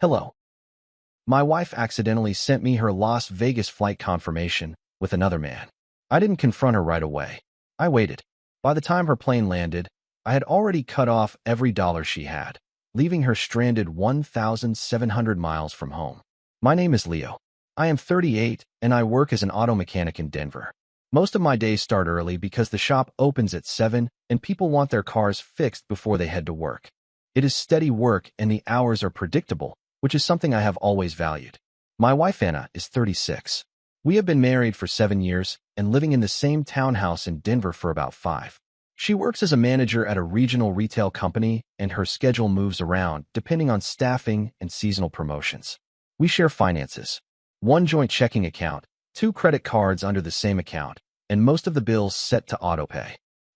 Hello. My wife accidentally sent me her Las Vegas flight confirmation with another man. I didn't confront her right away. I waited. By the time her plane landed, I had already cut off every dollar she had, leaving her stranded 1,700 miles from home. My name is Leo. I am 38, and I work as an auto mechanic in Denver. Most of my days start early because the shop opens at 7 and people want their cars fixed before they head to work. It is steady work and the hours are predictable, which is something I have always valued. My wife Anna is 36. We have been married for 7 years and living in the same townhouse in Denver for about 5. She works as a manager at a regional retail company and her schedule moves around depending on staffing and seasonal promotions. We share finances. 1 joint checking account, 2 credit cards under the same account, and most of the bills set to autopay.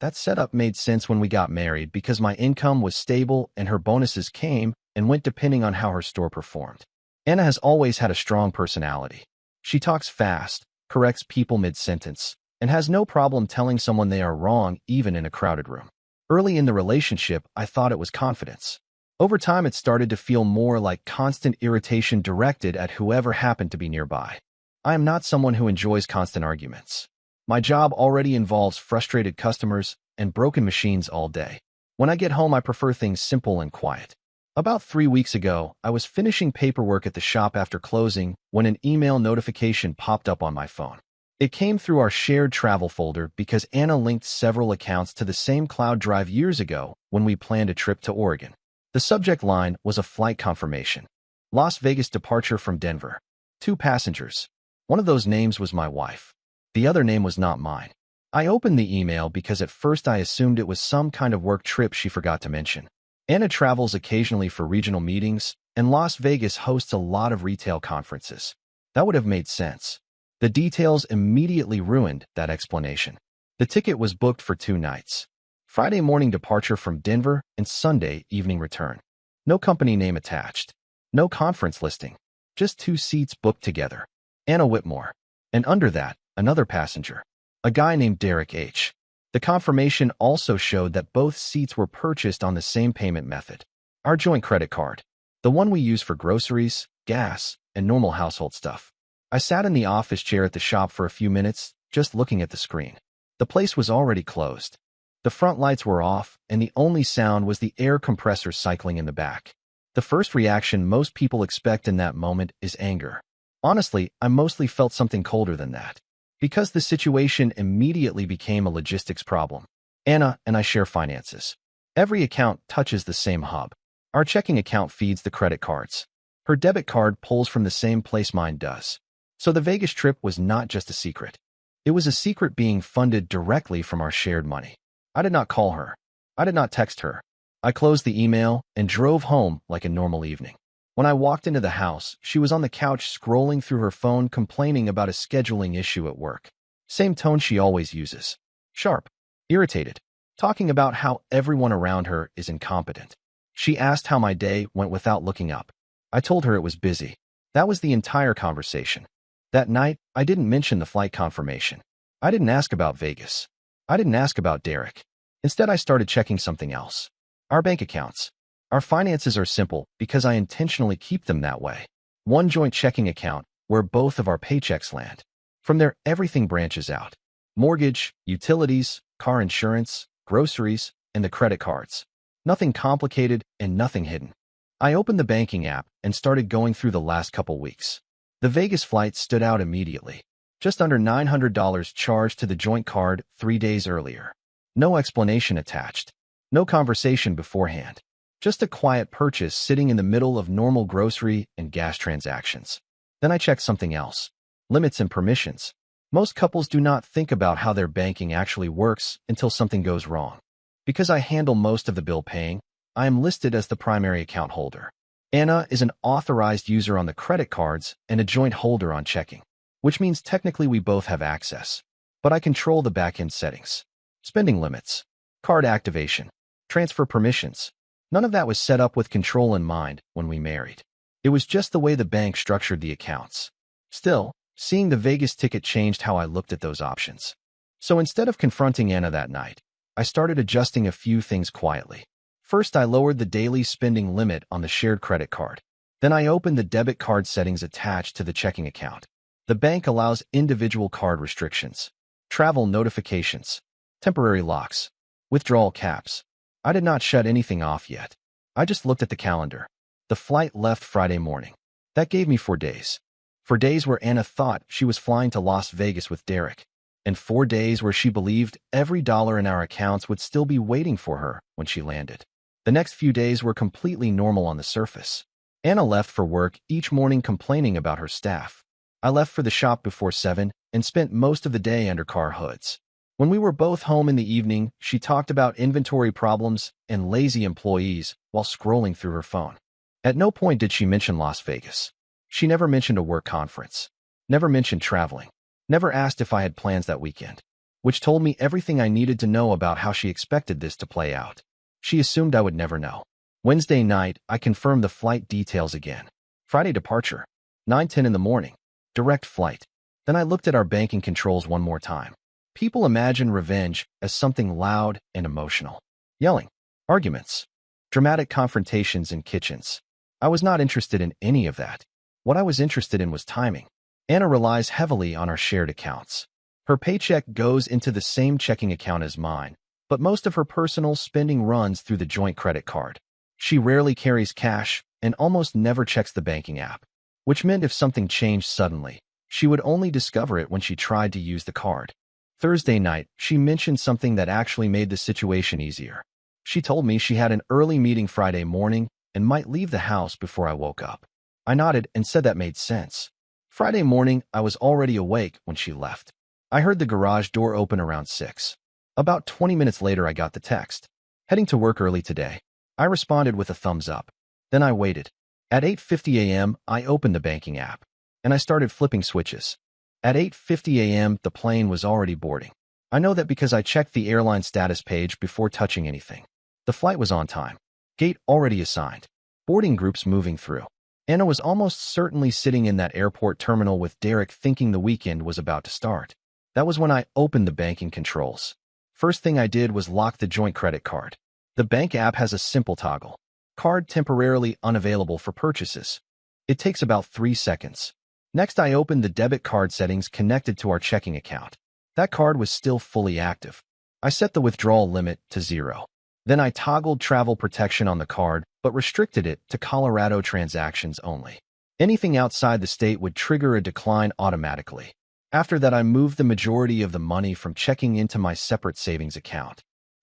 That setup made sense when we got married because my income was stable and her bonuses came and went depending on how her store performed. Anna has always had a strong personality. She talks fast, corrects people mid-sentence, and has no problem telling someone they are wrong even in a crowded room. Early in the relationship, I thought it was confidence. Over time, it started to feel more like constant irritation directed at whoever happened to be nearby. I am not someone who enjoys constant arguments. My job already involves frustrated customers and broken machines all day. When I get home, I prefer things simple and quiet. About 3 weeks ago, I was finishing paperwork at the shop after closing when an email notification popped up on my phone. It came through our shared travel folder because Anna linked several accounts to the same cloud drive years ago when we planned a trip to Oregon. The subject line was a flight confirmation. Las Vegas departure from Denver. 2 passengers. One of those names was my wife. The other name was not mine. I opened the email because at first I assumed it was some kind of work trip she forgot to mention. Anna travels occasionally for regional meetings, and Las Vegas hosts a lot of retail conferences. That would have made sense. The details immediately ruined that explanation. The ticket was booked for 2 nights. Friday morning departure from Denver and Sunday evening return. No company name attached. No conference listing. Just 2 seats booked together. Anna Whitmore. And under that, another passenger. A guy named Derek H. The confirmation also showed that both seats were purchased on the same payment method. Our joint credit card. The one we use for groceries, gas, and normal household stuff. I sat in the office chair at the shop for a few minutes, just looking at the screen. The place was already closed. The front lights were off, and the only sound was the air compressor cycling in the back. The first reaction most people expect in that moment is anger. Honestly, I mostly felt something colder than that, because the situation immediately became a logistics problem. Anna and I share finances. Every account touches the same hub. Our checking account feeds the credit cards. Her debit card pulls from the same place mine does. So the Vegas trip was not just a secret. It was a secret being funded directly from our shared money. I did not call her. I did not text her. I closed the email and drove home like a normal evening. When I walked into the house, she was on the couch scrolling through her phone complaining about a scheduling issue at work. Same tone she always uses. Sharp. Irritated. Talking about how everyone around her is incompetent. She asked how my day went without looking up. I told her it was busy. That was the entire conversation. That night, I didn't mention the flight confirmation. I didn't ask about Vegas. I didn't ask about Derek. Instead, I started checking something else. Our bank accounts. Our finances are simple because I intentionally keep them that way. 1 joint checking account where both of our paychecks land. From there, everything branches out. Mortgage, utilities, car insurance, groceries, and the credit cards. Nothing complicated and nothing hidden. I opened the banking app and started going through the last couple weeks. The Vegas flight stood out immediately. Just under $900 charged to the joint card 3 days earlier. No explanation attached. No conversation beforehand. Just a quiet purchase sitting in the middle of normal grocery and gas transactions. Then I checked something else. Limits and permissions. Most couples do not think about how their banking actually works until something goes wrong. Because I handle most of the bill paying, I am listed as the primary account holder. Anna is an authorized user on the credit cards and a joint holder on checking, which means technically we both have access. But I control the back-end settings. Spending limits. Card activation. Transfer permissions. None of that was set up with control in mind when we married. It was just the way the bank structured the accounts. Still, seeing the Vegas ticket changed how I looked at those options. So instead of confronting Anna that night, I started adjusting a few things quietly. First, I lowered the daily spending limit on the shared credit card. Then I opened the debit card settings attached to the checking account. The bank allows individual card restrictions, travel notifications, temporary locks, withdrawal caps. I did not shut anything off yet. I just looked at the calendar. The flight left Friday morning. That gave me 4 days. 4 days where Anna thought she was flying to Las Vegas with Derek, and 4 days where she believed every dollar in our accounts would still be waiting for her when she landed. The next few days were completely normal on the surface. Anna left for work each morning complaining about her staff. I left for the shop before 7 and spent most of the day under car hoods. When we were both home in the evening, she talked about inventory problems and lazy employees while scrolling through her phone. At no point did she mention Las Vegas. She never mentioned a work conference, never mentioned traveling, never asked if I had plans that weekend, which told me everything I needed to know about how she expected this to play out. She assumed I would never know. Wednesday night, I confirmed the flight details again. Friday departure, 9:10 in the morning, direct flight. Then I looked at our banking controls one more time. People imagine revenge as something loud and emotional. Yelling, arguments, dramatic confrontations in kitchens. I was not interested in any of that. What I was interested in was timing. Anna relies heavily on our shared accounts. Her paycheck goes into the same checking account as mine, but most of her personal spending runs through the joint credit card. She rarely carries cash and almost never checks the banking app, which meant if something changed suddenly, she would only discover it when she tried to use the card. Thursday night, she mentioned something that actually made the situation easier. She told me she had an early meeting Friday morning and might leave the house before I woke up. I nodded and said that made sense. Friday morning, I was already awake when she left. I heard the garage door open around 6. About 20 minutes later, I got the text. Heading to work early today. I responded with a thumbs up. Then I waited. At 8:50 a.m., I opened the banking app, and I started flipping switches. At 8:50 a.m., the plane was already boarding. I know that because I checked the airline status page before touching anything. The flight was on time. Gate already assigned. Boarding groups moving through. Anna was almost certainly sitting in that airport terminal with Derek thinking the weekend was about to start. That was when I opened the banking controls. First thing I did was lock the joint credit card. The bank app has a simple toggle. Card temporarily unavailable for purchases. It takes about 3 seconds. Next, I opened the debit card settings connected to our checking account. That card was still fully active. I set the withdrawal limit to 0. Then I toggled travel protection on the card, but restricted it to Colorado transactions only. Anything outside the state would trigger a decline automatically. After that, I moved the majority of the money from checking into my separate savings account.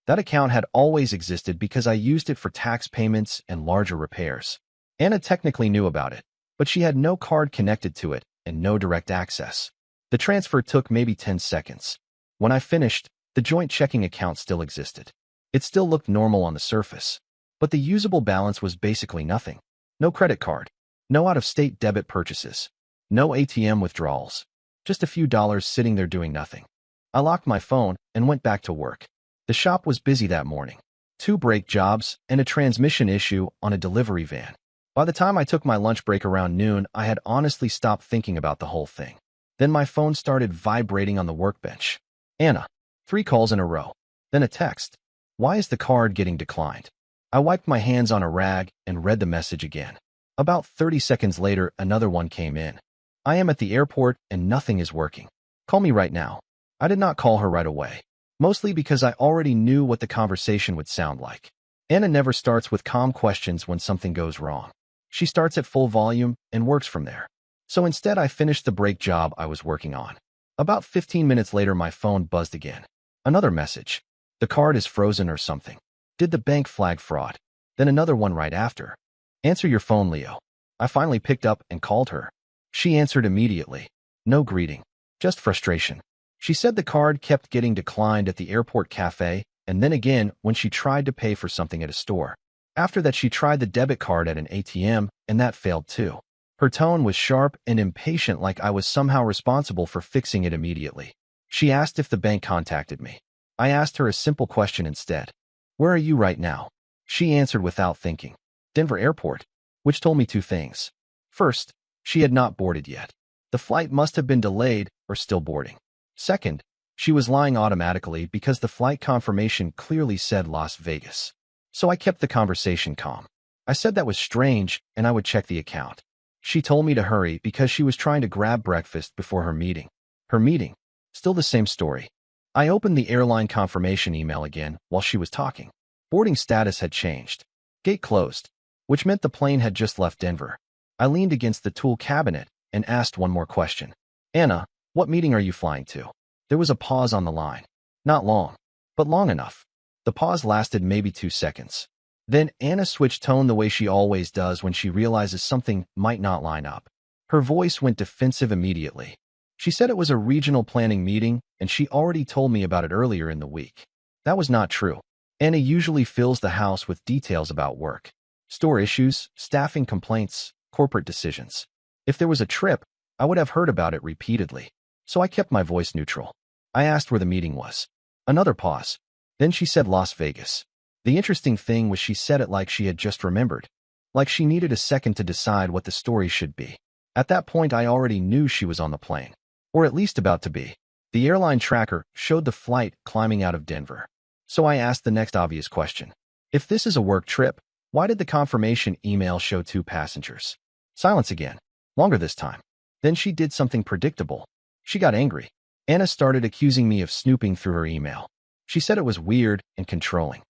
That account had always existed because I used it for tax payments and larger repairs. Anna technically knew about it, but she had no card connected to it and no direct access. The transfer took maybe 10 seconds. When I finished, the joint checking account still existed. It still looked normal on the surface, but the usable balance was basically nothing. No credit card, no out-of-state debit purchases, no ATM withdrawals, just a few dollars sitting there doing nothing. I locked my phone and went back to work. The shop was busy that morning. 2 brake jobs and a transmission issue on a delivery van. By the time I took my lunch break around noon, I had honestly stopped thinking about the whole thing. Then my phone started vibrating on the workbench. Anna. 3 calls in a row. Then a text. Why is the card getting declined? I wiped my hands on a rag and read the message again. About 30 seconds later, another one came in. I am at the airport and nothing is working. Call me right now. I did not call her right away. Mostly because I already knew what the conversation would sound like. Anna never starts with calm questions when something goes wrong. She starts at full volume and works from there. So instead, I finished the brake job I was working on. About 15 minutes later, my phone buzzed again. Another message. The card is frozen or something. Did the bank flag fraud? Then another one right after. Answer your phone, Leo. I finally picked up and called her. She answered immediately. No greeting. Just frustration. She said the card kept getting declined at the airport cafe, and then again when she tried to pay for something at a store. After that, she tried the debit card at an ATM, and that failed too. Her tone was sharp and impatient, like I was somehow responsible for fixing it immediately. She asked if the bank contacted me. I asked her a simple question instead. Where are you right now? She answered without thinking. Denver Airport, which told me 2 things. First, she had not boarded yet. The flight must have been delayed or still boarding. Second, she was lying automatically because the flight confirmation clearly said Las Vegas. So I kept the conversation calm. I said that was strange and I would check the account. She told me to hurry because she was trying to grab breakfast before her meeting. Her meeting? Still the same story. I opened the airline confirmation email again while she was talking. Boarding status had changed. Gate closed, which meant the plane had just left Denver. I leaned against the tool cabinet and asked one more question. Anna, what meeting are you flying to? There was a pause on the line. Not long, but long enough. The pause lasted maybe 2 seconds. Then Anna switched tone the way she always does when she realizes something might not line up. Her voice went defensive immediately. She said it was a regional planning meeting and she already told me about it earlier in the week. That was not true. Anna usually fills the house with details about work, store issues, staffing complaints, corporate decisions. If there was a trip, I would have heard about it repeatedly. So I kept my voice neutral. I asked where the meeting was. Another pause. Then she said Las Vegas. The interesting thing was she said it like she had just remembered, like she needed a second to decide what the story should be. At that point, I already knew she was on the plane, or at least about to be. The airline tracker showed the flight climbing out of Denver. So I asked the next obvious question. If this is a work trip, why did the confirmation email show 2 passengers? Silence again. Longer this time. Then she did something predictable. She got angry. Anna started accusing me of snooping through her email. She said it was weird and controlling.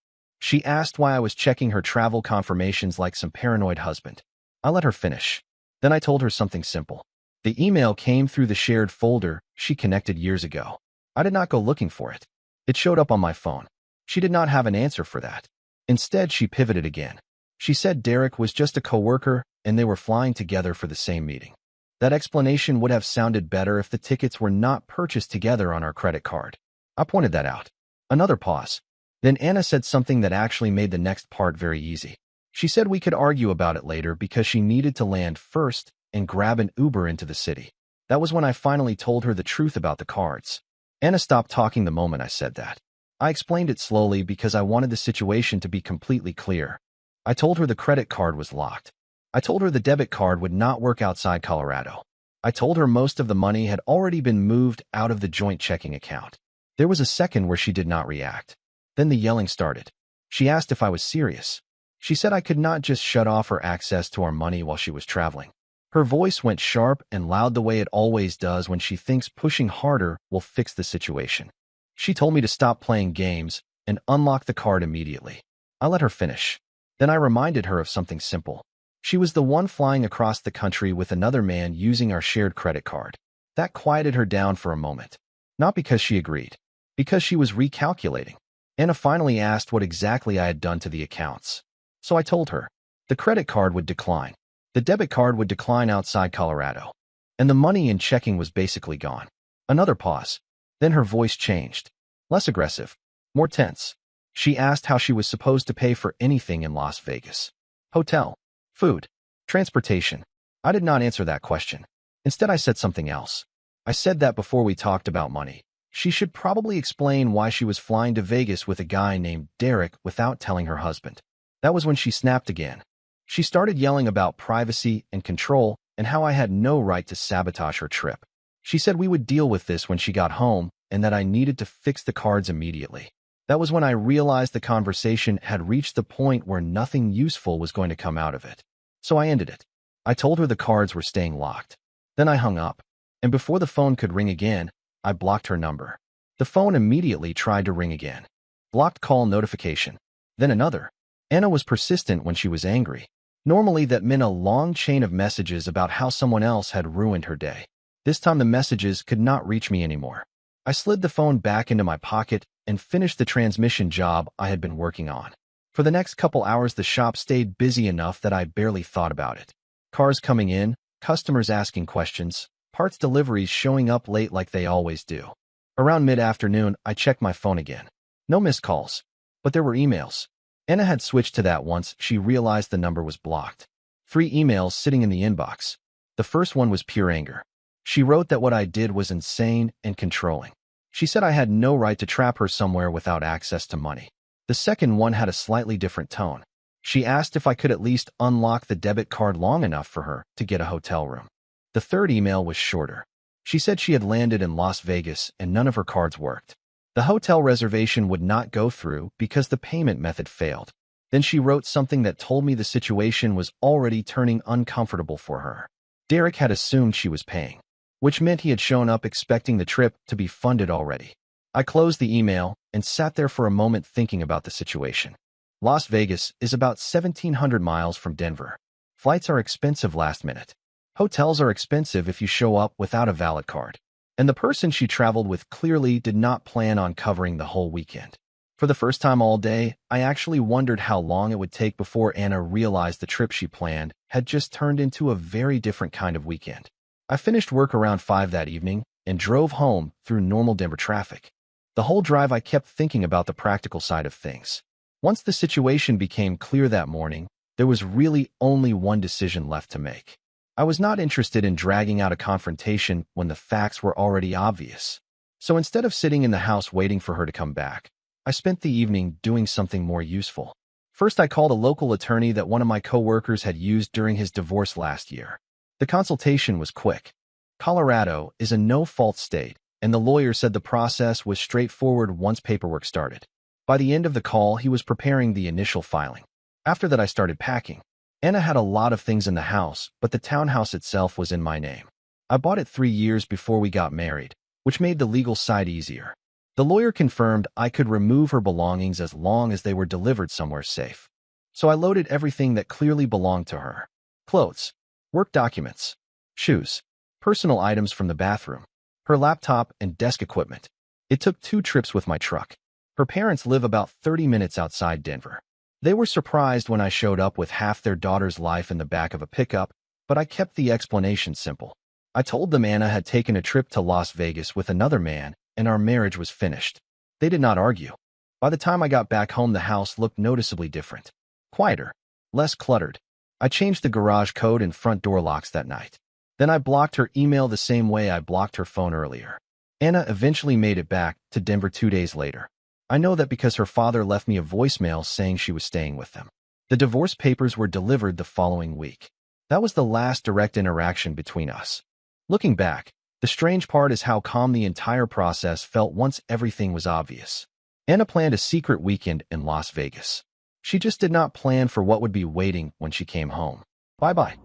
She asked why I was checking her travel confirmations like some paranoid husband. I let her finish. Then I told her something simple. The email came through the shared folder she connected years ago. I did not go looking for it. It showed up on my phone. She did not have an answer for that. Instead, she pivoted again. She said Derek was just a coworker and they were flying together for the same meeting. That explanation would have sounded better if the tickets were not purchased together on our credit card. I pointed that out. Another pause. Then Anna said something that actually made the next part very easy. She said we could argue about it later because she needed to land first and grab an Uber into the city. That was when I finally told her the truth about the cards. Anna stopped talking the moment I said that. I explained it slowly because I wanted the situation to be completely clear. I told her the credit card was locked. I told her the debit card would not work outside Colorado. I told her most of the money had already been moved out of the joint checking account. There was a second where she did not react. Then the yelling started. She asked if I was serious. She said I could not just shut off her access to our money while she was traveling. Her voice went sharp and loud the way it always does when she thinks pushing harder will fix the situation. She told me to stop playing games and unlock the card immediately. I let her finish. Then I reminded her of something simple. She was the one flying across the country with another man using our shared credit card. That quieted her down for a moment. Not because she agreed, because she was recalculating. Anna finally asked what exactly I had done to the accounts. So I told her. The credit card would decline. The debit card would decline outside Colorado. And the money in checking was basically gone. Another pause. Then her voice changed. Less aggressive. More tense. She asked how she was supposed to pay for anything in Las Vegas. Hotel. Food. Transportation. I did not answer that question. Instead, I said something else. I said that before we talked about money, she should probably explain why she was flying to Vegas with a guy named Derek without telling her husband. That was when she snapped again. She started yelling about privacy and control and how I had no right to sabotage her trip. She said we would deal with this when she got home and that I needed to fix the cards immediately. That was when I realized the conversation had reached the point where nothing useful was going to come out of it. So I ended it. I told her the cards were staying locked. Then I hung up. And before the phone could ring again, I blocked her number. The phone immediately tried to ring again. Blocked call notification. Then another. Anna was persistent when she was angry. Normally that meant a long chain of messages about how someone else had ruined her day. This time the messages could not reach me anymore. I slid the phone back into my pocket and finished the transmission job I had been working on. For the next couple hours, the shop stayed busy enough that I barely thought about it. Cars coming in, customers asking questions, parts deliveries showing up late like they always do. Around mid-afternoon, I checked my phone again. No missed calls, but there were emails. Anna had switched to that once she realized the number was blocked. 3 emails sitting in the inbox. The first one was pure anger. She wrote that what I did was insane and controlling. She said I had no right to trap her somewhere without access to money. The second one had a slightly different tone. She asked if I could at least unlock the debit card long enough for her to get a hotel room. The third email was shorter. She said she had landed in Las Vegas and none of her cards worked. The hotel reservation would not go through because the payment method failed. Then she wrote something that told me the situation was already turning uncomfortable for her. Derek had assumed she was paying, which meant he had shown up expecting the trip to be funded already. I closed the email and sat there for a moment thinking about the situation. Las Vegas is about 1,700 miles from Denver. Flights are expensive last minute. Hotels are expensive if you show up without a valid card. And the person she traveled with clearly did not plan on covering the whole weekend. For the first time all day, I actually wondered how long it would take before Anna realized the trip she planned had just turned into a very different kind of weekend. I finished work around 5 that evening and drove home through normal Denver traffic. The whole drive I kept thinking about the practical side of things. Once the situation became clear that morning, there was really only one decision left to make. I was not interested in dragging out a confrontation when the facts were already obvious. So instead of sitting in the house waiting for her to come back, I spent the evening doing something more useful. First, I called a local attorney that one of my coworkers had used during his divorce last year. The consultation was quick. Colorado is a no-fault state, and the lawyer said the process was straightforward once paperwork started. By the end of the call, he was preparing the initial filing. After that, I started packing. Anna had a lot of things in the house, but the townhouse itself was in my name. I bought it 3 years before we got married, which made the legal side easier. The lawyer confirmed I could remove her belongings as long as they were delivered somewhere safe. So I loaded everything that clearly belonged to her. Clothes, work documents, shoes, personal items from the bathroom, her laptop and desk equipment. It took 2 trips with my truck. Her parents live about 30 minutes outside Denver. They were surprised when I showed up with half their daughter's life in the back of a pickup, but I kept the explanation simple. I told them Anna had taken a trip to Las Vegas with another man, and our marriage was finished. They did not argue. By the time I got back home, the house looked noticeably different. Quieter, less cluttered. I changed the garage code and front door locks that night. Then I blocked her email the same way I blocked her phone earlier. Anna eventually made it back to Denver 2 days later. I know that because her father left me a voicemail saying she was staying with them. The divorce papers were delivered the following week. That was the last direct interaction between us. Looking back, the strange part is how calm the entire process felt once everything was obvious. Anna planned a secret weekend in Las Vegas. She just did not plan for what would be waiting when she came home. Bye-bye.